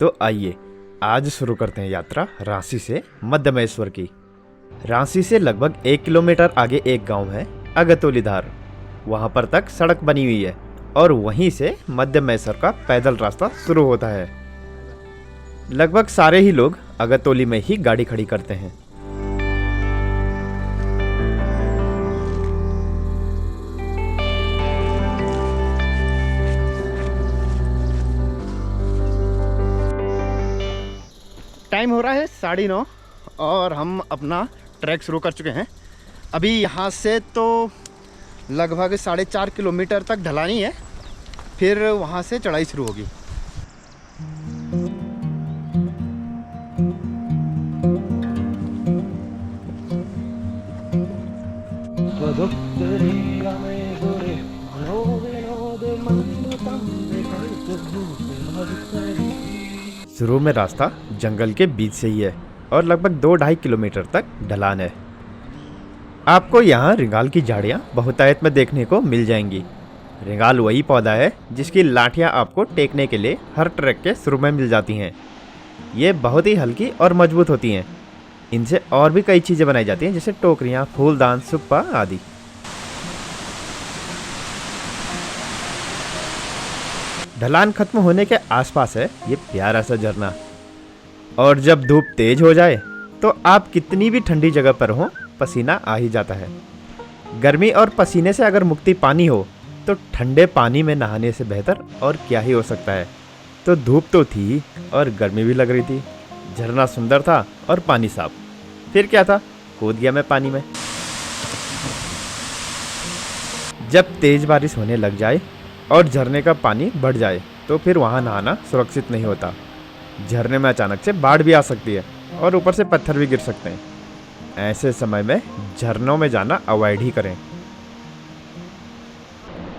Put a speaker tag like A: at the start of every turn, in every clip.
A: तो आइए आज शुरू करते हैं यात्रा रांची से मध्यमहेश्वर की। रांची से लगभग 1 किलोमीटर आगे एक गांव है अगतौलीधार। वहां पर तक सड़क बनी हुई है और वहीं से मध्यमहेश्वर का पैदल रास्ता शुरू होता है। लगभग सारे ही लोग अगतौली में ही गाड़ी खड़ी करते हैं। टाइम हो रहा है 9:30 और हम अपना ट्रैक शुरू कर चुके हैं। अभी यहाँ से तो लगभग 4.5 किलोमीटर तक ढलानी है, फिर वहाँ से चढ़ाई शुरू होगी। शुरू में रास्ता जंगल के बीच से ही है और लगभग 2-2.5 किलोमीटर तक ढलान है। आपको यहाँ रिंगाल की झाड़ियाँ बहुतायत में देखने को मिल जाएंगी। रिंगाल वही पौधा है जिसकी लाठियाँ आपको टेकने के लिए हर ट्रैक के शुरू में मिल जाती हैं। ये बहुत ही हल्की और मजबूत होती हैं। इनसे और भी कई चीज़ें बनाई जाती हैं, जैसे टोकरियाँ, फूलदान, सुप्पा आदि। ढलान खत्म होने के आसपास है ये प्यारा सा झरना। और जब धूप तेज हो जाए तो आप कितनी भी ठंडी जगह पर हो, पसीना आ ही जाता है। गर्मी और पसीने से अगर मुक्ति पानी हो तो ठंडे पानी में नहाने से बेहतर और क्या ही हो सकता है। तो धूप तो थी और गर्मी भी लग रही थी। झरना सुंदर था और पानी साफ। फिर क्या था, कूद गया मैं पानी में। जब तेज बारिश होने लग जाए और झरने का पानी बढ़ जाए तो फिर वहाँ नहाना सुरक्षित नहीं होता। झरने में अचानक से बाढ़ भी आ सकती है और ऊपर से पत्थर भी गिर सकते हैं। ऐसे समय में झरनों में जाना अवॉइड ही करें।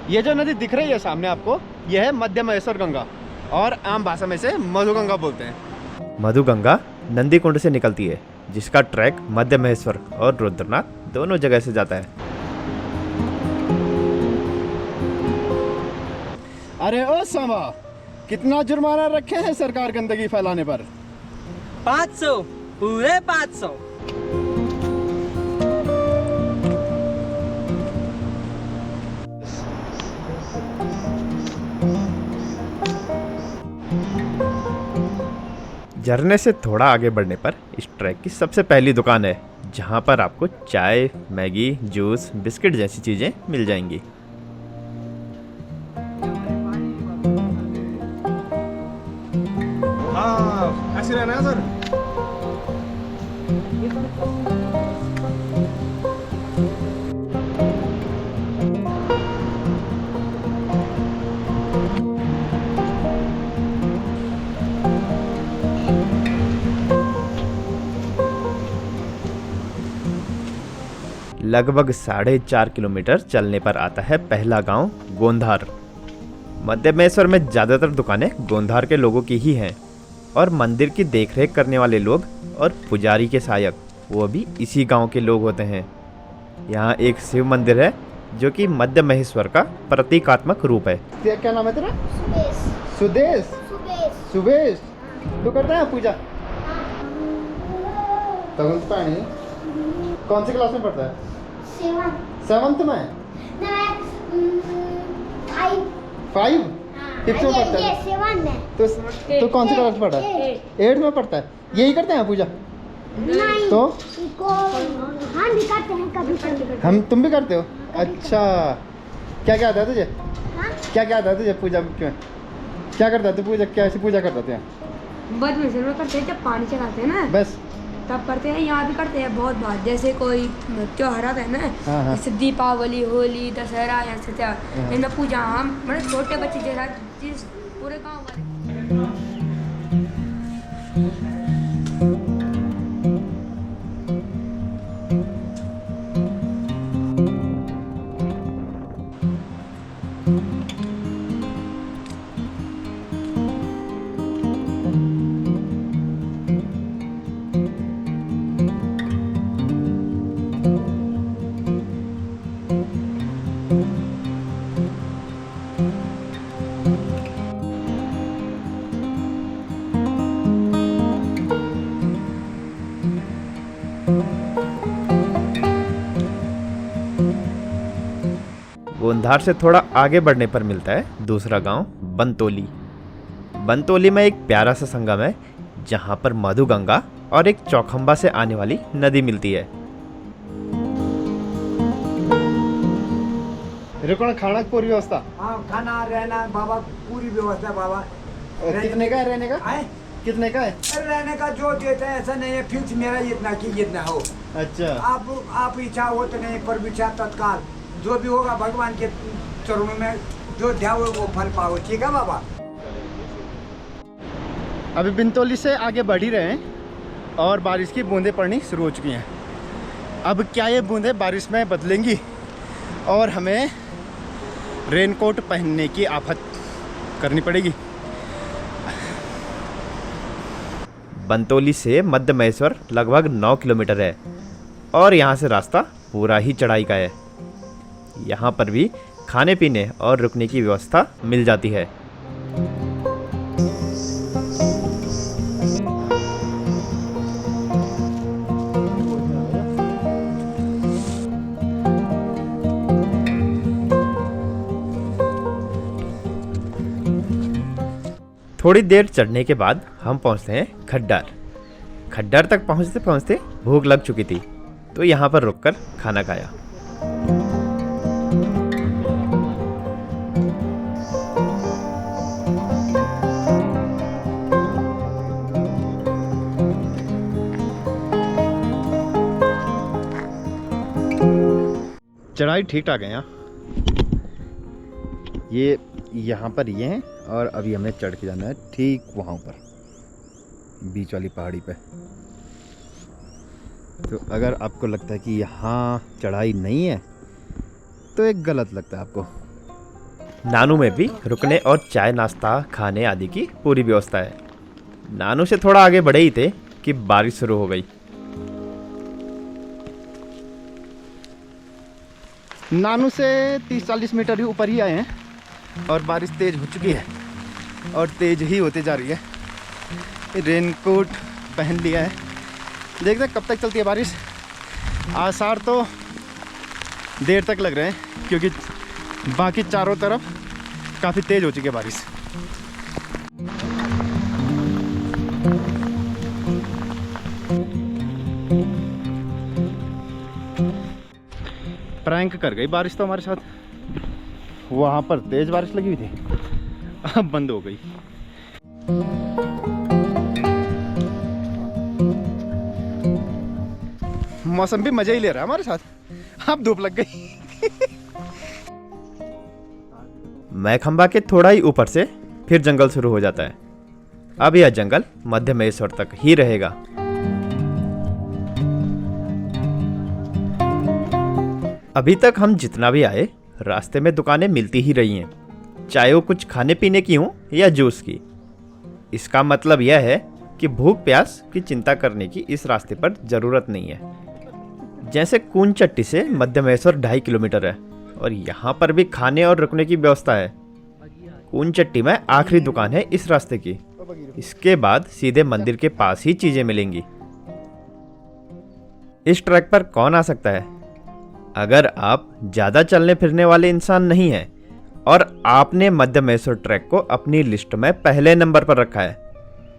A: ये जो नदी दिख रही है सामने आपको, यह है मध्यमहेश्वर गंगा और आम भाषा में इसे मधुगंगा बोलते हैं। मधुगंगा नंदी कुंड से निकलती है, जिसका ट्रैक मध्यमहेश्वर और रुद्रनाथ दोनों जगह से जाता है। अरे ओ सामा, कितना जुर्माना रखे हैं सरकार गंदगी फैलाने पर?
B: 500, पूरे 500।
A: झरने से थोड़ा आगे बढ़ने पर इस ट्रैक की सबसे पहली दुकान है, जहां पर आपको चाय, मैगी, जूस, बिस्किट जैसी चीजें मिल जाएंगी।
C: ऐसे रहना है सर।
A: लगभग 4.5 किलोमीटर चलने पर आता है पहला गांव गोंधार। मध्यमहेश्वर में ज़्यादातर दुकानें गोंधार के लोगों की ही हैं और मंदिर की देखरेख करने वाले लोग और पुजारी के सहायक वो भी इसी गांव के लोग होते हैं। यहाँ एक शिव मंदिर है जो कि मध्यमहेश्वर का प्रतीकात्मक रूप है। क्या नाम है तेरा? सुदेश। सुदेश, तू करता है पूजा? कौन सी क्लास में पढ़ता है? 7th में? 5? 5th में पढ़ता है? तो कौन सी क्लास में पढ़ता है? 8th में पढ़ता है। यही करते हैं पूजा?
D: नहीं।
A: तो
D: हम भी करते हैं कभी।
A: तुम भी करते हो? अच्छा, क्या क्या आता है तुझे? क्या क्या आता है तुझे पूजा में? क्या करता है तू पूजा? कैसे पूजा करते हैं?
E: मध्यमहेश्वर में करते हैं, जब पानी चढ़ाते हैं ना
A: बस
E: तब करते हैं। यहाँ भी करते हैं बहुत बार, जैसे कोई त्योहार आता है ना,
A: हाँ।
E: जैसे दीपावली, होली, दशहरा, ऐसे त्योहार इनमें पूजा हम मतलब छोटे बच्चे जैसा जिस पूरे गाँव वाले।
A: गोंधार से थोड़ा आगे बढ़ने पर मिलता है दूसरा गांव बनतोली। बनतोली में एक प्यारा सा संगम है जहां पर मधुगंगा और एक चौखंबा से आने वाली नदी मिलती है।
C: रुकना खाना की पूरी व्यवस्था?
F: हाँ, खाना रहना बाबा पूरी व्यवस्था बाबा।
C: कितने का है रहने का?
F: आए?
C: कितने का है?
F: अरे रहने का जो देते हैं ऐसा नहीं है फिक्स मेरा इतना की इतना हो।
C: अच्छा,
F: आप इच्छा हो तो नहीं, पर इच्छा तत्काल जो भी होगा भगवान के चरणों में जो ध्याओ वो फल पाओ। ठीक है बाबा।
C: अभी बिनतौली से आगे बढ़ ही रहे हैं और बारिश की बूंदें पड़नी शुरू हो चुकी हैं। अब क्या ये बूंदें बारिश में बदलेंगी और हमें रेनकोट पहनने की आफत करनी पड़ेगी।
A: बनतोली से मध्य महेश्वर लगभग 9 किलोमीटर है और यहाँ से रास्ता पूरा ही चढ़ाई का है। यहाँ पर भी खाने पीने और रुकने की व्यवस्था मिल जाती है। थोड़ी देर चढ़ने के बाद हम पहुंचते हैं खड्डार। खड्डार तक पहुंचते पहुंचते भूख लग चुकी थी तो यहाँ पर रुककर खाना खाया।
C: चढ़ाई ठीक ठाक है यहाँ। ये यहाँ पर ये हैं और अभी हमें चढ़ के जाना है ठीक वहाँ पर बीच वाली पहाड़ी पे। तो अगर आपको लगता है कि यहाँ चढ़ाई नहीं है तो एक गलत लगता है आपको।
A: नानू में भी रुकने और चाय नाश्ता खाने आदि की पूरी व्यवस्था है। नानू से थोड़ा आगे बढ़े ही थे कि बारिश शुरू हो गई।
C: नानू से 30-40 मीटर ही ऊपर ही आए हैं और बारिश तेज हो चुकी है और तेज ही होते जा रही है। रेनकोट पहन लिया है, देखते हैं कब तक चलती है बारिश। आसार तो देर तक लग रहे हैं क्योंकि बाकी चारों तरफ काफ़ी तेज हो चुकी है बारिश। प्रैंक कर गई बारिश तो हमारे साथ। वहाँ पर तेज बारिश लगी हुई थी, अब बंद हो गई। मौसम भी मजा ही ले रहा है हमारे साथ। अब धूप लग गई।
A: मैखंबा के थोड़ा ही ऊपर से फिर जंगल शुरू हो जाता है। अब यह जंगल मध्य महेश्वर तक ही रहेगा। अभी तक हम जितना भी आए रास्ते में दुकानें मिलती ही रही हैं, चाहे वो कुछ खाने पीने की हो या जूस की। इसका मतलब यह है कि भूख प्यास की चिंता करने की इस रास्ते पर ज़रूरत नहीं है। जैसे कूनचट्टी से मध्य महेश्वर 2.5 किलोमीटर है और यहाँ पर भी खाने और रुकने की व्यवस्था है। कूनचट्टी में आखिरी दुकान है इस रास्ते की। इसके बाद सीधे मंदिर के पास ही चीज़ें मिलेंगी। इस ट्रैक पर कौन आ सकता है? अगर आप ज़्यादा चलने फिरने वाले इंसान नहीं हैं और आपने मध्य महेश्वर ट्रैक को अपनी लिस्ट में पहले नंबर पर रखा है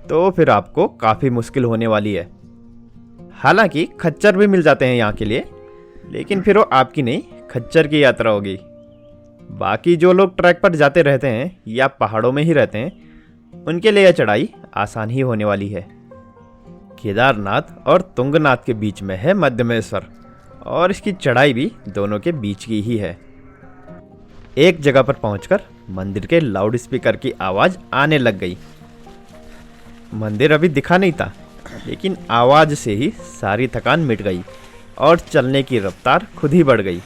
A: तो फिर आपको काफ़ी मुश्किल होने वाली है। हालांकि खच्चर भी मिल जाते हैं यहाँ के लिए, लेकिन फिर वो आपकी नहीं खच्चर की यात्रा होगी। बाकी जो लोग ट्रैक पर जाते रहते हैं या पहाड़ों में ही रहते हैं उनके लिए यह चढ़ाई आसान ही होने वाली है। केदारनाथ और तुंगनाथ के बीच में है मध्य महेश्वर और इसकी चढ़ाई भी दोनों के बीच की ही है। एक जगह पर पहुंचकर मंदिर के लाउड स्पीकर की आवाज़ आने लग गई। मंदिर अभी दिखा नहीं था, लेकिन आवाज़ से ही सारी थकान मिट गई और चलने की रफ्तार खुद ही बढ़ गई।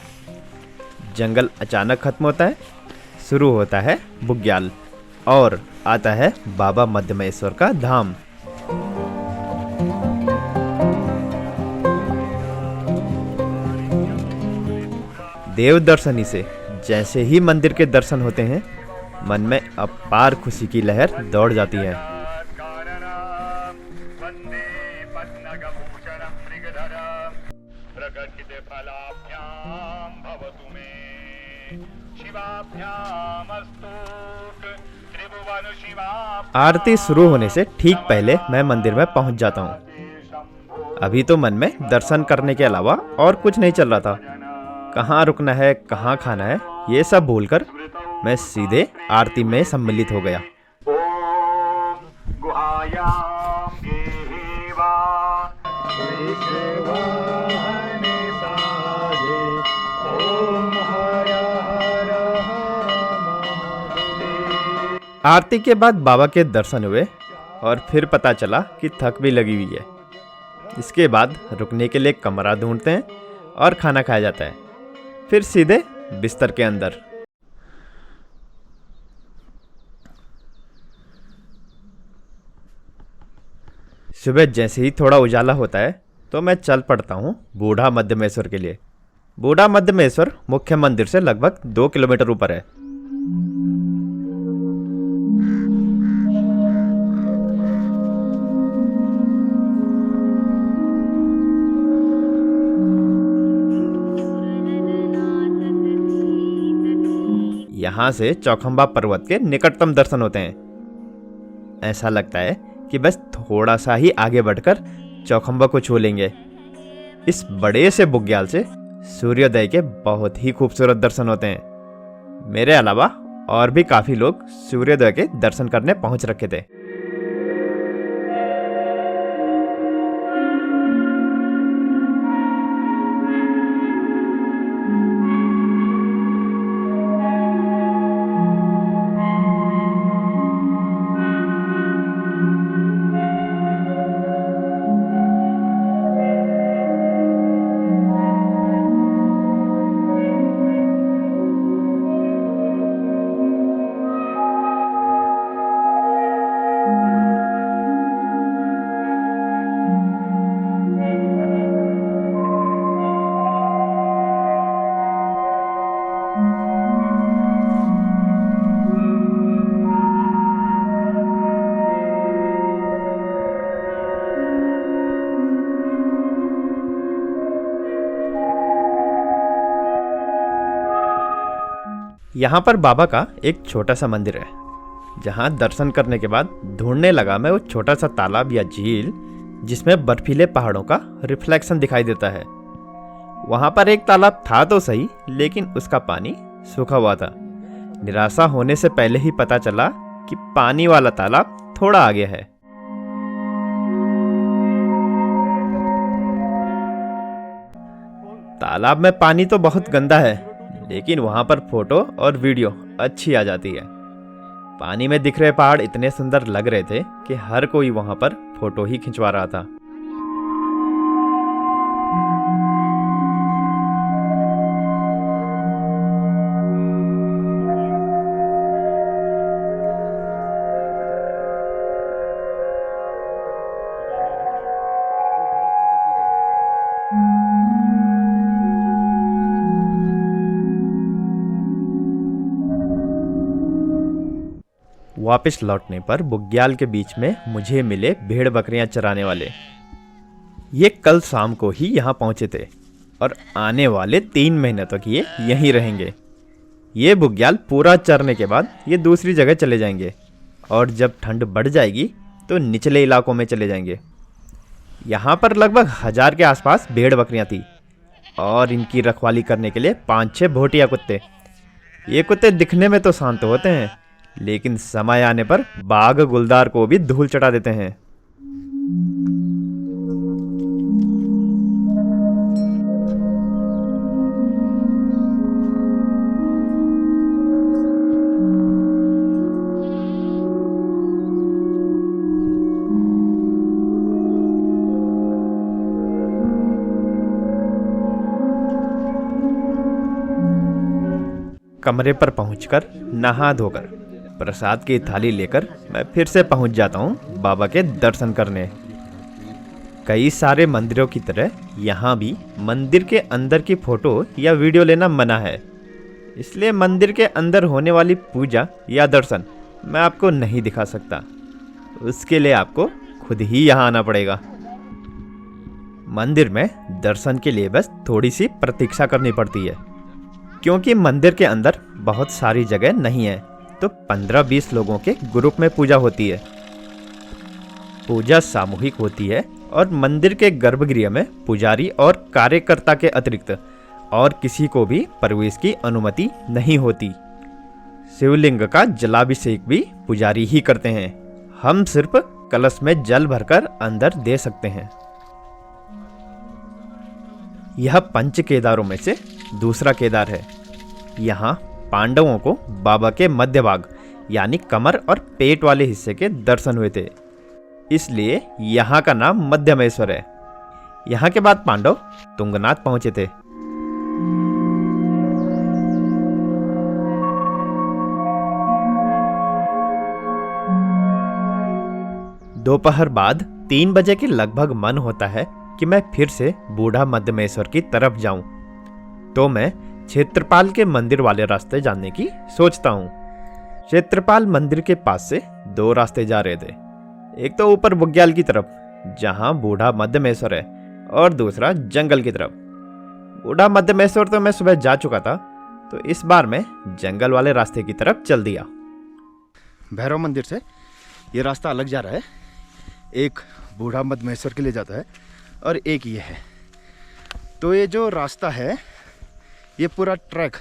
A: जंगल अचानक खत्म होता है, शुरू होता है बुग्याल और आता है बाबा मध्य महेश्वर का धाम। देव दर्शनी से जैसे ही मंदिर के दर्शन होते हैं मन में अपार खुशी की लहर दौड़ जाती है। आरती शुरू होने से ठीक पहले मैं मंदिर में पहुंच जाता हूं। अभी तो मन में दर्शन करने के अलावा और कुछ नहीं चल रहा था। कहाँ रुकना है, कहाँ खाना है, ये सब भूलकर मैं सीधे आरती में सम्मिलित हो गया। आरती के बाद बाबा के दर्शन हुए और फिर पता चला कि थक भी लगी हुई है। इसके बाद रुकने के लिए कमरा ढूंढते हैं और खाना खाया जाता है, फिर सीधे बिस्तर के अंदर। सुबह जैसे ही थोड़ा उजाला होता है तो मैं चल पड़ता हूँ बूढ़ा मध्यमेश्वर के लिए। बूढ़ा मध्यमेश्वर मुख्य मंदिर से लगभग 2 किलोमीटर ऊपर है। यहाँ से चौखंबा पर्वत के निकटतम दर्शन होते हैं। ऐसा लगता है कि बस थोड़ा सा ही आगे बढ़कर चौखंबा को छू लेंगे। इस बड़े से बुग्याल से सूर्योदय के बहुत ही खूबसूरत दर्शन होते हैं। मेरे अलावा और भी काफी लोग सूर्योदय के दर्शन करने पहुंच रखे थे। यहाँ पर बाबा का एक छोटा सा मंदिर है, जहाँ दर्शन करने के बाद ढूंढने लगा मैं वो छोटा सा तालाब या झील जिसमें बर्फीले पहाड़ों का रिफ्लेक्शन दिखाई देता है। वहाँ पर एक तालाब था तो सही, लेकिन उसका पानी सूखा हुआ था। निराशा होने से पहले ही पता चला कि पानी वाला तालाब थोड़ा आगे है। तालाब में पानी तो बहुत गंदा है, लेकिन वहां पर फोटो और वीडियो अच्छी आ जाती है। पानी में दिख रहे पहाड़ इतने सुंदर लग रहे थे कि हर कोई वहां पर फोटो ही खिंचवा रहा था। वापस लौटने पर बुग्याल के बीच में मुझे मिले भेड़ बकरियां चराने वाले। ये कल शाम को ही यहाँ पहुंचे थे और आने वाले 3 महीने तक ये यहीं रहेंगे। ये बुग्याल पूरा चरने के बाद ये दूसरी जगह चले जाएंगे और जब ठंड बढ़ जाएगी तो निचले इलाकों में चले जाएंगे। यहाँ पर लगभग 1000 के आसपास भेड़ बकरियां थी और इनकी रखवाली करने के लिए 5-6 भोटिया कुत्ते। ये कुत्ते दिखने में तो शांत होते हैं, लेकिन समय आने पर बाघ गुलदार को भी धूल चटा देते हैं। कमरे पर पहुंचकर नहा धोकर प्रसाद की थाली लेकर मैं फिर से पहुंच जाता हूं बाबा के दर्शन करने। कई सारे मंदिरों की तरह यहाँ भी मंदिर के अंदर की फोटो या वीडियो लेना मना है, इसलिए मंदिर के अंदर होने वाली पूजा या दर्शन मैं आपको नहीं दिखा सकता। उसके लिए आपको खुद ही यहाँ आना पड़ेगा। मंदिर में दर्शन के लिए बस थोड़ी सी प्रतीक्षा करनी पड़ती है। क्योंकि मंदिर के अंदर बहुत सारी जगह नहीं है, तो 15-20 लोगों के ग्रुप में पूजा होती है। पूजा सामूहिक होती है और मंदिर के गर्भगृह में पुजारी और कार्यकर्ता के अतिरिक्त और किसी को भी प्रवेश की अनुमति नहीं होती। शिवलिंग का जलाभिषेक भी पुजारी ही करते हैं। हम सिर्फ कलश में जल भरकर अंदर दे सकते हैं। यह पंच केदारों में से दूसरा केदार है। यहाँ पांडवों को बाबा के मध्य भाग यानी कमर और पेट वाले हिस्से के दर्शन हुए थे, इसलिए यहाँ का नाम मध्यमेश्वर है। यहाँ के बाद पांडव तुंगनाथ पहुंचे थे। दोपहर बाद 3 बजे के लगभग मन होता है कि मैं फिर से बूढ़ा मध्यमेश्वर की तरफ जाऊं, तो मैं क्षेत्रपाल के मंदिर वाले रास्ते जाने की सोचता हूं। क्षेत्रपाल मंदिर के पास से 2 रास्ते जा रहे थे। एक तो ऊपर बुग्याल की तरफ जहां बूढ़ा मध्यमेश्वर है, और दूसरा जंगल की तरफ। बूढ़ा मध्यमेश्वर तो मैं सुबह जा चुका था, तो इस बार मैं जंगल वाले रास्ते की तरफ चल दिया।
C: भैरव मंदिर से ये रास्ता अलग जा रहा है। एक बूढ़ा मध्यमेश्वर के लिए जाता है और एक ये है। तो ये जो रास्ता है, ये पूरा ट्रैक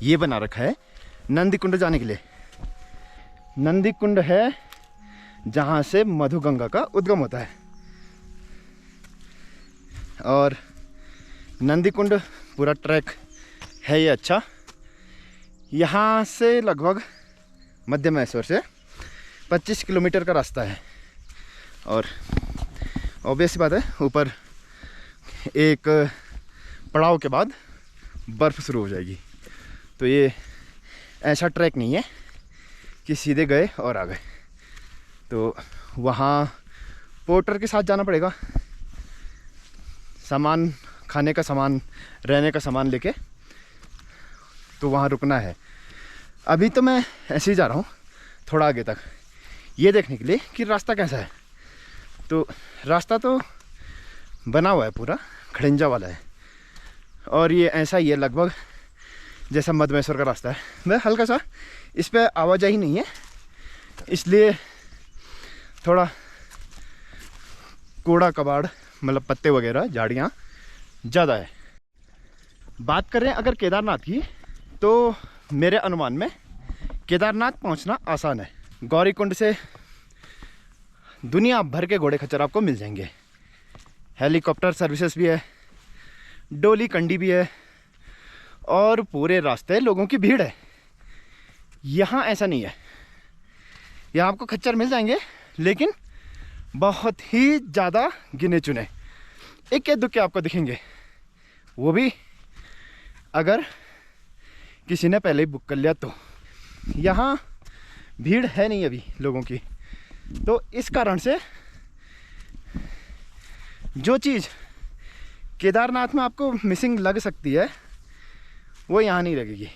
C: ये बना रखा है नंदी कुंड जाने के लिए। नंदी कुंड है जहाँ से मधुगंगा का उद्गम होता है, और नंदी कुंड पूरा ट्रैक है ये। अच्छा, यहाँ से लगभग मध्यमेश्वर से 25 किलोमीटर का रास्ता है, और ऑब्वियस बात है ऊपर एक पड़ाव के बाद बर्फ़ शुरू हो जाएगी। तो ये ऐसा ट्रैक नहीं है कि सीधे गए और आ गए। तो वहाँ पोर्टर के साथ जाना पड़ेगा, सामान, खाने का सामान, रहने का सामान लेके, तो वहाँ रुकना है। अभी तो मैं ऐसे ही जा रहा हूँ थोड़ा आगे तक, ये देखने के लिए कि रास्ता कैसा है। तो रास्ता तो बना हुआ है, पूरा खड़ंजा वाला है, और ये ऐसा ही है लगभग जैसा मध्यमेश्वर का रास्ता है। मैं हल्का सा इस पर आवाजाही नहीं है, इसलिए थोड़ा कूड़ा कबाड़, मतलब पत्ते वगैरह, झाड़ियाँ ज़्यादा है। बात करें अगर केदारनाथ की, तो मेरे अनुमान में केदारनाथ पहुंचना आसान है। गौरीकुंड से दुनिया भर के घोड़े खच्चर आपको मिल जाएंगे। हेलीकॉप्टर सर्विसेज भी है, डोली कंडी भी है, और पूरे रास्ते लोगों की भीड़ है। यहाँ ऐसा नहीं है, यहाँ आपको खच्चर मिल जाएंगे, लेकिन बहुत ही ज़्यादा गिने चुने, एक दुक्के आपको दिखेंगे, वो भी अगर किसी ने पहले ही बुक कर लिया तो। यहाँ भीड़ है नहीं अभी लोगों की, तो इस कारण से जो चीज़ केदारनाथ में आपको मिसिंग लग सकती है, वो यहाँ नहीं लगेगी।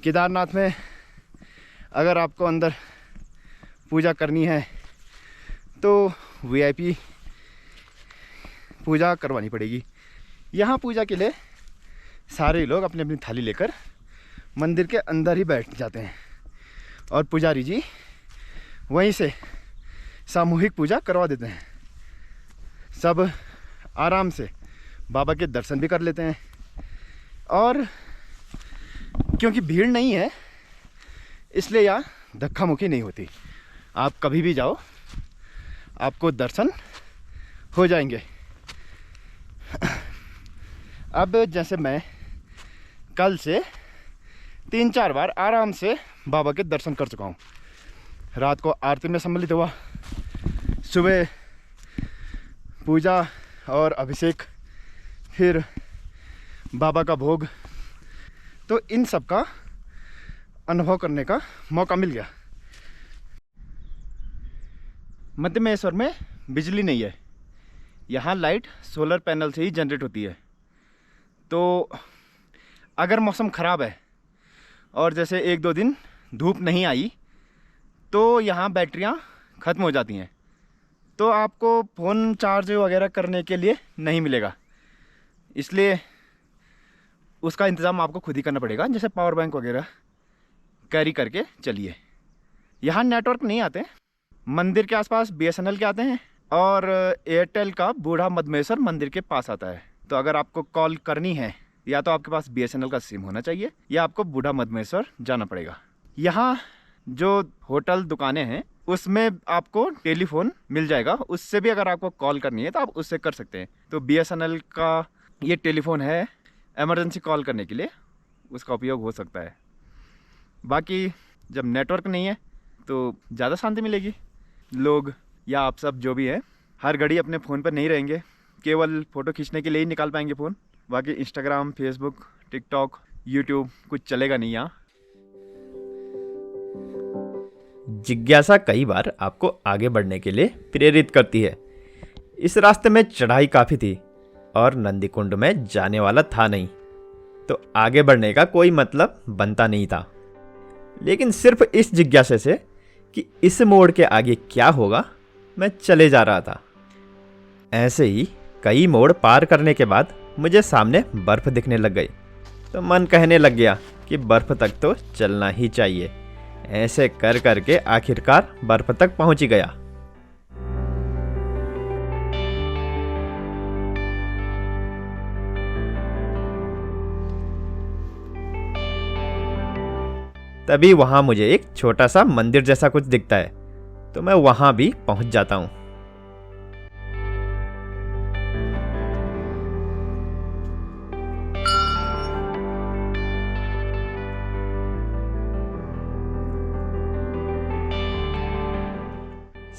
C: केदारनाथ में अगर आपको अंदर पूजा करनी है तो VIP पूजा करवानी पड़ेगी। यहाँ पूजा के लिए सारे लोग अपनी अपनी थाली लेकर मंदिर के अंदर ही बैठ जाते हैं, और पुजारी जी वहीं से सामूहिक पूजा करवा देते हैं। सब आराम से बाबा के दर्शन भी कर लेते हैं, और क्योंकि भीड़ नहीं है इसलिए यहाँ धक्का मुक्की नहीं होती। आप कभी भी जाओ, आपको दर्शन हो जाएंगे। अब जैसे मैं कल से 3-4 बार आराम से बाबा के दर्शन कर चुका हूँ। रात को आरती में सम्मिलित हुआ, सुबह पूजा और अभिषेक, फिर बाबा का भोग, तो इन सब का अनुभव करने का मौका मिल गया। मध्यमेश्वर में बिजली नहीं है, यहाँ लाइट सोलर पैनल से ही जनरेट होती है। तो अगर मौसम ख़राब है और जैसे 1-2 दिन धूप नहीं आई, तो यहाँ बैटरियाँ ख़त्म हो जाती हैं, तो आपको फ़ोन चार्ज वगैरह करने के लिए नहीं मिलेगा। इसलिए उसका इंतज़ाम आपको खुद ही करना पड़ेगा, जैसे पावर बैंक वगैरह कैरी करके चलिए। यहाँ नेटवर्क नहीं आते, मंदिर के आसपास BSNL के आते हैं और एयरटेल का बूढ़ा मदमेश्वर मंदिर के पास आता है। तो अगर आपको कॉल करनी है या तो आपके पास BSNL का सिम होना चाहिए या आपको बूढ़ा मदमेश्वर जाना पड़ेगा। यहाँ जो होटल दुकानें हैं उसमें आपको टेलीफोन मिल जाएगा, उससे भी अगर आपको कॉल करनी है तो आप उससे कर सकते हैं। तो BSNL का ये टेलीफोन है इमरजेंसी कॉल करने के लिए, उसका उपयोग हो सकता है। बाकी जब नेटवर्क नहीं है तो ज़्यादा शांति मिलेगी। लोग या आप सब जो भी है हर घड़ी अपने फ़ोन पर नहीं रहेंगे, केवल फ़ोटो खींचने के लिए ही निकाल पाएंगे फ़ोन। बाकी इंस्टाग्राम, फेसबुक, टिकटॉक, यूट्यूब कुछ चलेगा नहीं यहाँ।
A: जिज्ञासा कई बार आपको आगे बढ़ने के लिए प्रेरित करती है। इस रास्ते में चढ़ाई काफ़ी थी और नंदीकुंड में जाने वाला था नहीं, तो आगे बढ़ने का कोई मतलब बनता नहीं था। लेकिन सिर्फ इस जिज्ञासा से कि इस मोड़ के आगे क्या होगा, मैं चले जा रहा था। ऐसे ही कई मोड़ पार करने के बाद मुझे सामने बर्फ़ दिखने लग गई, तो मन कहने लग गया कि बर्फ़ तक तो चलना ही चाहिए। ऐसे कर करके आखिरकार बर्फ़ तक पहुंच ही गया। तभी वहां मुझे एक छोटा सा मंदिर जैसा कुछ दिखता है, तो मैं वहां भी पहुंच जाता हूं।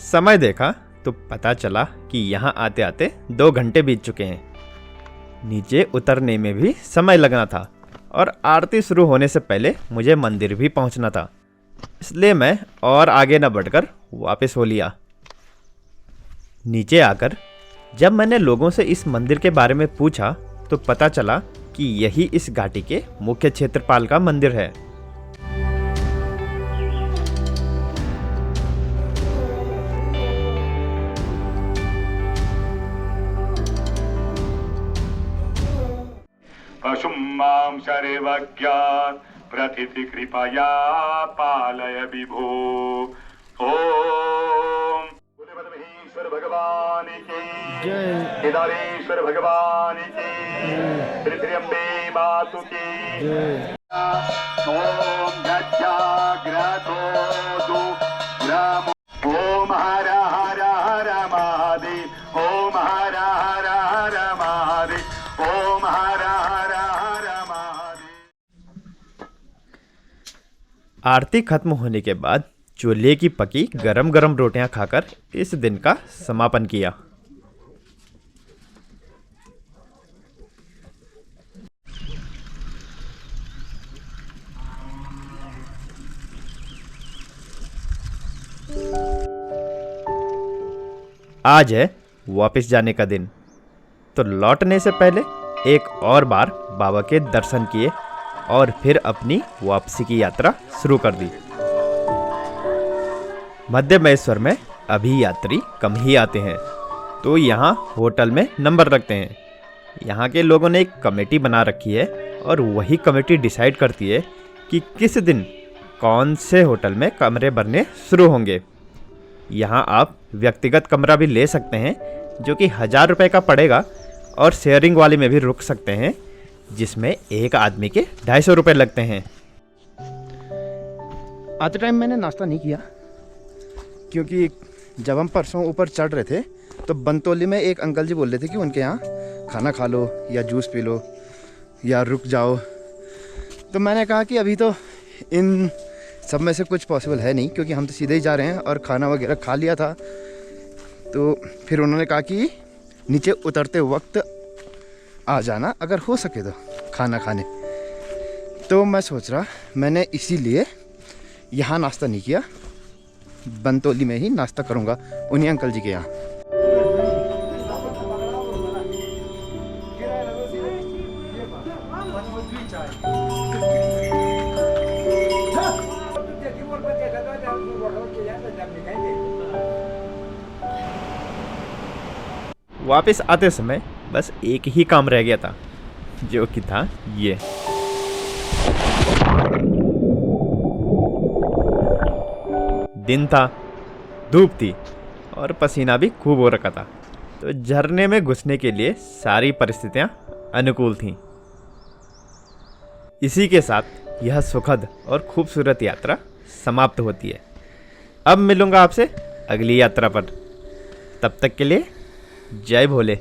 A: समय देखा तो पता चला कि यहाँ आते आते 2 घंटे बीत चुके हैं। नीचे उतरने में भी समय लगना था और आरती शुरू होने से पहले मुझे मंदिर भी पहुँचना था, इसलिए मैं और आगे न बढ़कर वापस हो लिया। नीचे आकर जब मैंने लोगों से इस मंदिर के बारे में पूछा तो पता चला कि यही इस घाटी के मुख्य क्षेत्रपाल का मंदिर है।
G: पशुमां शर्वज्ञान प्रथिति कृपया पालय विभो। ओम भगवान भगवान की जय, केदारेश्वर भगवान की, श्री अम्बे मातु की जय। ओम गजाग्रतो दु ग्राम, ओम हर हर हर महादेव, ओम हर हर हर महादेव, ओम हर हर हर महादेव।
A: आरती खत्म होने के बाद चूल्हे की पकी गरम गरम रोटियां खाकर इस दिन का समापन किया। आज है वापस जाने का दिन, तो लौटने से पहले एक और बार बाबा के दर्शन किए और फिर अपनी वापसी की यात्रा शुरू कर दी। मध्य महेश्वर में अभी यात्री कम ही आते हैं, तो यहाँ होटल में नंबर रखते हैं। यहाँ के लोगों ने एक कमेटी बना रखी है और वही कमेटी डिसाइड करती है कि किस दिन कौन से होटल में कमरे भरने शुरू होंगे। यहाँ आप व्यक्तिगत कमरा भी ले सकते हैं जो कि 1000 रुपये का पड़ेगा, और शेयरिंग वाले में भी रुक सकते हैं जिसमें एक आदमी के 250 रुपये लगते हैं।
C: आते टाइम मैंने नाश्ता नहीं किया, क्योंकि जब हम परसों ऊपर चढ़ रहे थे तो बनतोली में एक अंकल जी बोल रहे थे कि उनके यहाँ खाना खा लो या जूस पी लो या रुक जाओ। तो मैंने कहा कि अभी तो इन सब में से कुछ पॉसिबल है नहीं, क्योंकि हम तो सीधे ही जा रहे हैं और खाना वगैरह खा लिया था। तो फिर उन्होंने कहा कि नीचे उतरते वक्त आ जाना अगर हो सके तो खाना खाने। तो मैं सोच रहा, मैंने इसीलिए यहाँ नाश्ता नहीं किया, बनतोली में ही नाश्ता करूँगा उन्हीं अंकल जी के यहाँ।
A: वापस आते समय बस एक ही काम रह गया था, जो कि था ये। दिन था, धूप थी और पसीना भी खूब हो रखा था, तो झरने में घुसने के लिए सारी परिस्थितियां अनुकूल थीं। इसी के साथ यह सुखद और खूबसूरत यात्रा समाप्त होती है। अब मिलूंगा आपसे अगली यात्रा पर। तब तक के लिए जय भोले।